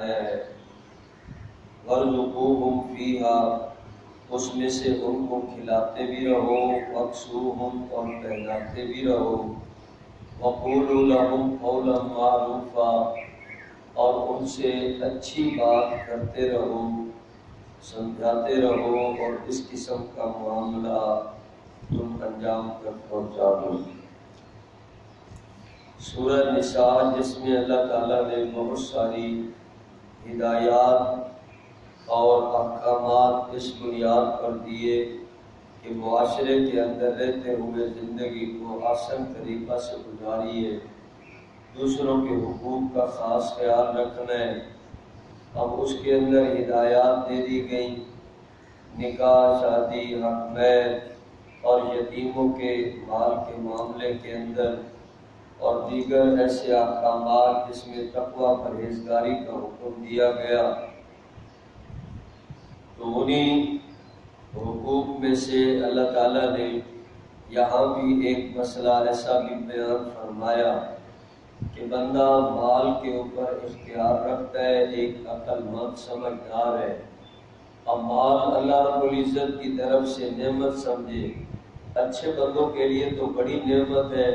بنایا ہے۔ وَارْزُقُوهُمْ فِيهَا، اس میں سے ان کو کھلاتے بھی رہو، وَاکْسُوهُمْ اور پہناتے بھی رہو، وَقُولُوا لَهُمْ قَوْلًا مَعْرُوفًا اور ان سے اچھی بات کرتے رہو، سمجھاتے رہو، اور اس قسم کا معاملہ تم انجام تک پہنچا دو۔ سورہ نساء جس میں اللہ تعالیٰ نے بہت ساری ہدایات اور احکامات اس بنیاد پر دیے کہ معاشرے کے اندر رہتے ہوئے زندگی کو آسان طریقہ سے گزاریے، دوسروں کے حقوق کا خاص خیال رکھنا ہے۔ اب اس کے اندر ہدایات دے دی گئیں، نکاح، شادی، حق مہر اور یتیموں کے مال کے معاملے کے اندر، اور دیگر ایسے احکامات جس میں تقوی پرہیزگاری کا حکم دیا گیا۔ تو انہی حقوق میں سے اللہ تعالیٰ نے یہاں بھی ایک مسئلہ ایسا بھی بیان فرمایا کہ بندہ مال کے اوپر اختیار رکھتا ہے، ایک عقل مند سمجھدار ہے۔ اب مال اللہ رب العزت کی طرف سے نعمت سمجھے، اچھے بندوں کے لیے تو بڑی نعمت ہے،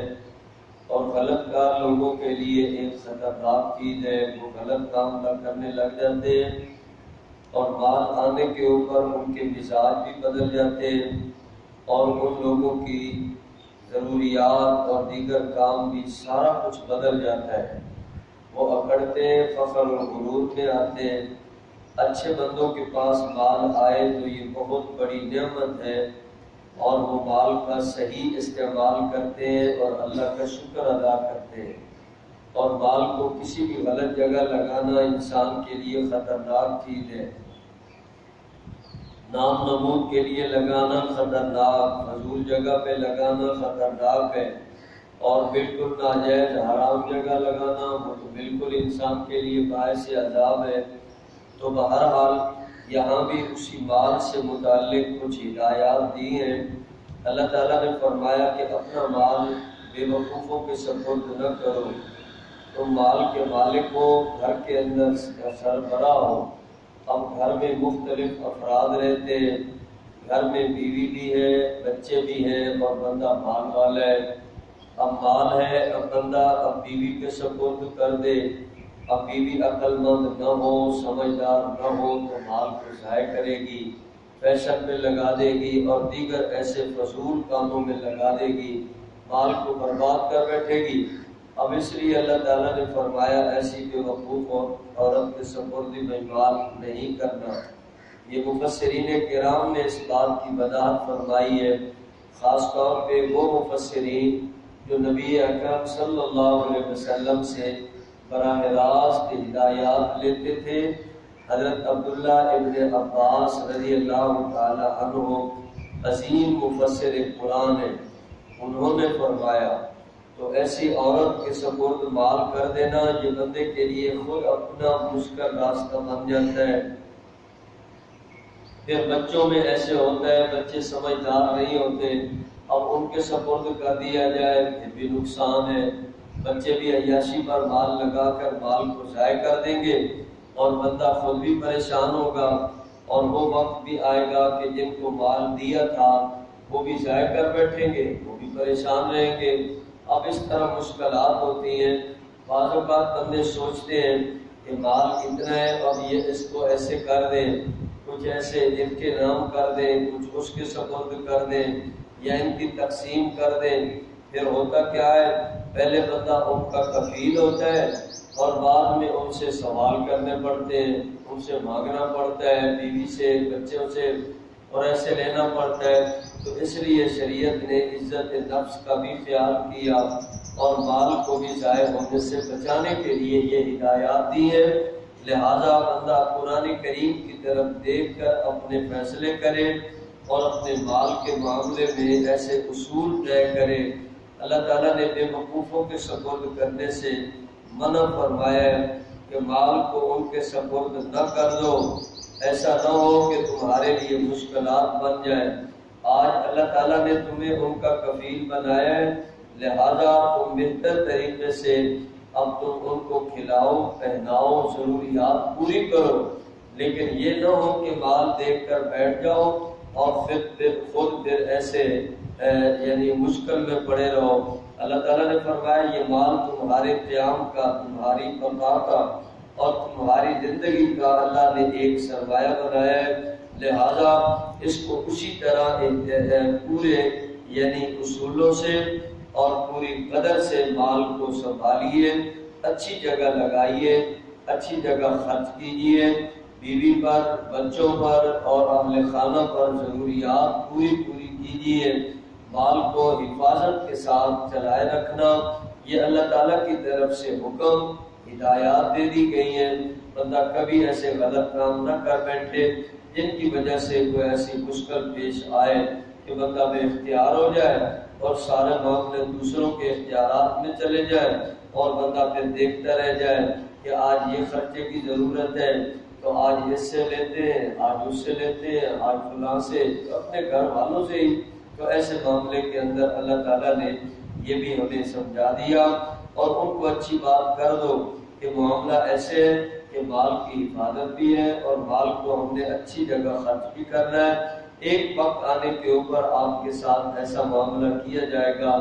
اور غلط کار لوگوں کے لیے ایک خطرناک چیز ہے، وہ غلط کام کرنے لگ جاتے ہیں، اور مال آنے کے اوپر ان کے مزاج بھی بدل جاتے ہیں، اور ان لوگوں کی ضروریات اور دیگر کام بھی سارا کچھ بدل جاتا ہے۔ وہ اکڑتے ہیں، فخر و غرور میں آتے ہیں۔ اچھے بندوں کے پاس مال آئے تو یہ بہت بڑی نعمت ہے، اور وہ مال کا صحیح استعمال کرتے ہیں اور اللہ کا شکر ادا کرتے ہیں۔ اور مال کو کسی بھی غلط جگہ لگانا انسان کے لیے خطرناک چیز ہے، نام نمود کے لیے لگانا خطرناک، فضول جگہ پہ لگانا خطرناک ہے، اور بالکل ناجائز حرام جگہ لگانا وہ تو بالکل انسان کے لیے باعث عذاب ہے۔ تو بہرحال یہاں بھی اسی مال سے متعلق کچھ ہدایات دی ہیں۔ اللہ تعالیٰ نے فرمایا کہ اپنا مال بے وقوفوں کے سپرد نہ کرو، تم مال کے مالک ہو، گھر کے اندر سربراہ ہو۔ اب گھر میں مختلف افراد رہتے ہیں، گھر میں بیوی بھی ہے، بچے بھی ہیں، اور بندہ مال والا ہے۔ اب مال ہے، اب بندہ اب بیوی کے سپرد کر دے، اب بیوی عقل مند نہ ہو، سمجھدار نہ ہو تو مال کو ضائع کرے گی، فیشن میں لگا دے گی، اور دیگر ایسے فضول کاموں میں لگا دے گی، مال کو برباد کر بیٹھے گی۔ اب اس لیے اللہ تعالیٰ نے فرمایا ایسی بے وقوف عورت کے سپرد میں مال نہیں کرنا۔ یہ مفسرین کرام نے اس بات کی وضاحت فرمائی ہے، خاص طور پہ وہ مفسرین جو نبی اکرم صلی اللہ علیہ وسلم سے براہ راست ہدایات لیتے تھے۔ حضرت عبداللہ ابن عباس رضی اللہ تعالی عنہ عظیم مفسر قرآن ہیں، انہوں نے فرمایا تو ایسی عورت کے سپرد مال کر دینا یہ بندے کے لیے خود اپنا مشکل راستہ بن جاتا ہے۔ پھر بچوں میں ایسے ہوتا ہے، بچے سمجھدار نہیں ہوتے، اب ان کے سپرد کر دیا جائے پھر بھی نقصان ہے۔ بچے بھی عیاشی پر مال لگا کر مال کو ضائع کر دیں گے، اور بندہ خود بھی پریشان ہوگا، اور وہ وقت بھی آئے گا کہ جن کو مال دیا تھا وہ بھی ضائع کر بیٹھیں گے، وہ بھی پریشان رہیں گے۔ اب اس طرح مشکلات ہوتی ہیں۔ بعض اوقات بندے سوچتے ہیں کہ مال اتنا ہے، اب یہ اس کو ایسے کر دیں، کچھ ایسے ان کے نام کر دیں، کچھ اس کے سپرد کر دیں، یا ان کی تقسیم کر دیں۔ پھر ہوتا کیا ہے، پہلے بندہ ان کا کفیل ہوتا ہے، اور بعد میں ان سے سوال کرنے پڑتے ہیں، ان سے مانگنا پڑتا ہے، بیوی سے، بچوں سے، اور ایسے لینا پڑتا ہے۔ تو اس لیے شریعت نے عزت نفس کا بھی خیال کیا، اور مال کو بھی ضائع ہونے سے بچانے کے لیے یہ ہدایات دی ہے۔ لہذا بندہ قرآن کریم کی طرف دیکھ کر اپنے فیصلے کرے، اور اپنے مال کے معاملے میں ایسے اصول طے کرے۔ اللہ تعالیٰ نے بے وقوفوں کے سپرد کرنے سے منع فرمایا ہے کہ مال کو ان کے سپرد نہ کر دو، ایسا نہ ہو کہ تمہارے لیے مشکلات بن جائیں۔ آج اللہ تعالیٰ نے تمہیں ان کا کفیل بنایا ہے، لہذا تم بہتر طریقے سے اب تم ان کو کھلاؤ پہناؤ ضروریات پوری کرو، لیکن یہ نہ ہو کہ مال دیکھ کر بیٹھ جاؤ اور پھر خود ایسے یعنی مشکل میں پڑے رہو۔ اللہ تعالیٰ نے فرمایا یہ مال تمہارے قیام کا، تمہاری بقا کا اور تمہاری زندگی کا اللہ نے ایک سرمایہ بنایا ہے، لہذا اس کو اسی طرح پورے یعنی اصولوں سے اور پوری قدر سے مال کو سنبھالیے، اچھی جگہ لگائیے، اچھی جگہ خرچ کیجیے، بیوی پر، بچوں پر اور اہل خانہ پر ضروریات پوری کیجیے۔ مال کو حفاظت کے ساتھ چلائے رکھنا یہ اللہ تعالیٰ کی طرف سے حکم ہدایات دے دی گئی ہیں۔ بندہ کبھی ایسے غلط کام نہ کر بیٹھے جن کی وجہ سے کوئی ایسی مشکل پیش آئے کہ بندہ بے اختیار ہو جائے اور سارے معاملے دوسروں کے اختیارات میں چلے جائے اور بندہ پھر دیکھتا رہ جائے کہ آج یہ خرچے کی ضرورت ہے تو آج اس سے لیتے ہیں، آج اس سے لیتے ہیں، آج فلاں سے، اپنے گھر والوں سے ہی۔ تو ایسے معاملے کے اندر اللہ تعالیٰ نے یہ بھی ہمیں سمجھا دیا اور ان کو اچھی بات کر دو کہ معاملہ ایسے ہے کہ مال کی حفاظت بھی ہے اور مال کو ہم نے اچھی جگہ خرچ بھی کرنا ہے۔ ایک وقت آنے کے اوپر آپ کے ساتھ ایسا معاملہ کیا جائے گا،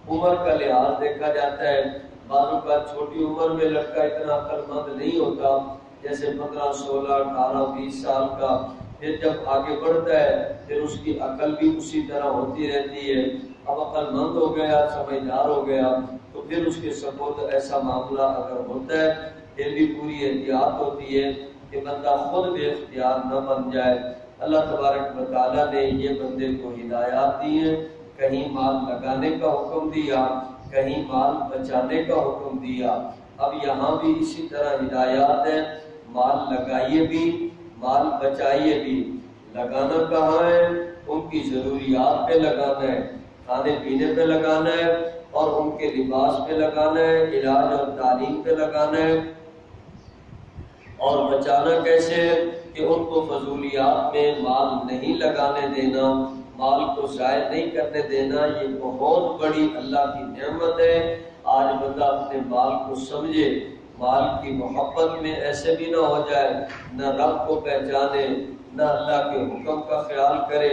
عمر کا لحاظ دیکھا جاتا ہے، بعضوں کا چھوٹی عمر میں لڑکا اتنا عقل مند نہیں ہوتا، جیسے 15 16 18 20 سال کا، پھر جب آگے بڑھتا ہے پھر اس کی عقل بھی اسی طرح ہوتی رہتی ہے، اب عقل مند ہو گیا، سمجھدار ہو گیا، تو پھر اس کے سپرد ایسا معاملہ اگر ہوتا ہے پھر بھی پوری احتیاط ہوتی ہے کہ بندہ خود بے اختیار نہ بن جائے۔ اللہ تبارک و تعالیٰ نے یہ بندے کو ہدایات دی ہیں، کہیں مال لگانے کا حکم دیا، کہیں مال بچانے کا حکم دیا۔ اب یہاں بھی اسی طرح ہدایات ہے، مال لگائیے بھی، مال بچائیے بھی۔ لگانا کہاں ہے؟ ان کی ضروریات پہ لگانا ہے، کھانے پینے پہ لگانا ہے اور ان کے لباس پہ لگانا ہے، علاج اور تعلیم پہ لگانا ہے۔ اور بچانا کیسے ہے کہ ان کو فضولیات میں مال نہیں لگانے دینا، مال کو ضائع نہیں کرنے دینا۔ یہ بہت بڑی اللہ کی نعمت ہے۔ آج بندہ اپنے مال کو سمجھے، مال کی محبت میں ایسے بھی نہ ہو جائے، نہ رب کو پہچانے، نہ اللہ کے حکم کا خیال کرے،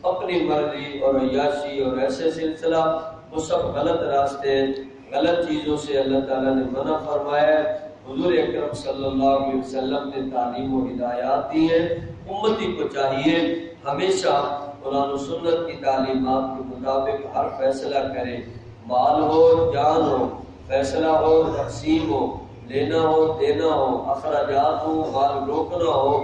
اپنی مرضی اور عیاشی اور ایسے سلسلہ، وہ سب غلط راستے ہیں، غلط چیزوں سے اللہ تعالیٰ نے منع فرمایا ہے۔ حضور اکرم صلی اللہ علیہ وسلم نے تعلیم و ہدایات دی ہیں، امتی کو چاہیے ہمیشہ قرآن و سنت کی تعلیمات کے مطابق ہر فیصلہ کرے، مال ہو جان ہو، فیصلہ ہو تقسیم ہو، لینا ہو دینا ہو، اخراجات ہو، مال روکنا ہو،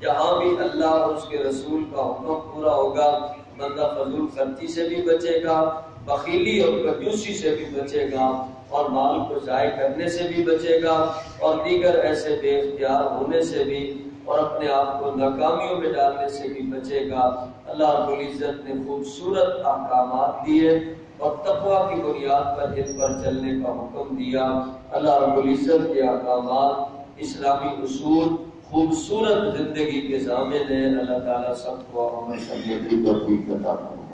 جہاں بھی اللہ اور اس کے رسول کا حکم پورا ہوگا بندہ فضول خرچی سے بھی بچے گا، بخیلی اور کنجوسی سے بھی بچے گا اور مال کو ضائع کرنے سے بھی بچے گا اور دیگر ایسے بے اختیار ہونے سے بھی اور اپنے آپ کو ناکامیوں میں ڈالنے سے بھی بچے گا۔ اللہ رب العزت نے خوبصورت احکامات دیے اور تقوی کی بنیاد پر ان پر چلنے کا حکم دیا۔ اللہ رب العزت کے احکامات، اسلامی اصول، خوبصورت زندگی کے ضامن ہیں۔ اللہ تعالیٰ سب کو عمل کرنے کی توفیق عطا فرمائے۔